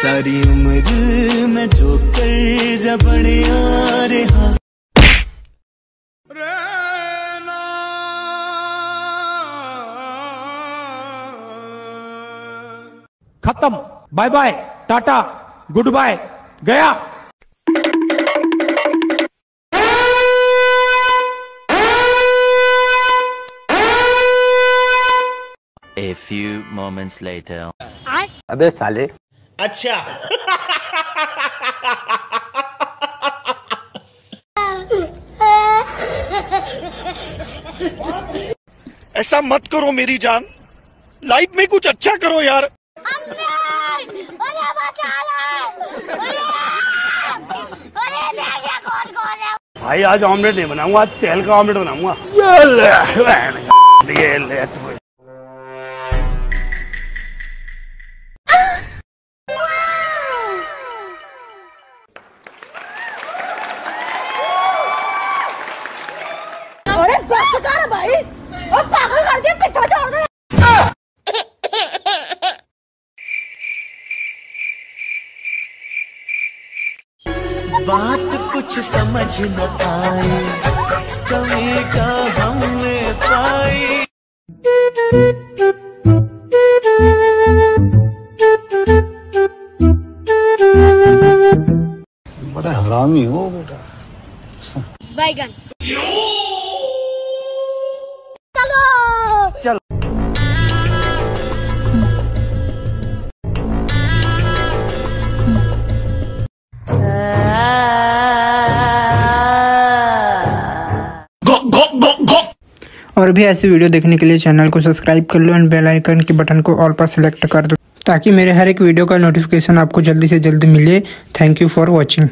सारी उम्र में जो कर्जा बड़े आ रहा खत्म, bye bye, tata, goodbye, गया। A few moments later. अबे साले। अच्छा। ऐसा मत करो मेरी जान, लाइफ में कुछ अच्छा करो यार। भाई आज ऑमलेट नहीं बनाऊंगा, आज तेल का ऑमलेट बनाऊंगा। अरे बस कर भाई, और पागल कर दिया, पीछे छोड़ दे। बात कुछ समझ न आए, कमी का हमने पाई। बड़ा हरामी हो बेटा। बैगन चलो। और भी ऐसी वीडियो देखने के लिए चैनल को सब्सक्राइब कर लो एंड बेल आइकन के बटन को ऑल पर सेलेक्ट कर दो ताकि मेरे हर एक वीडियो का नोटिफिकेशन आपको जल्दी से जल्दी मिले। Thank you for watching.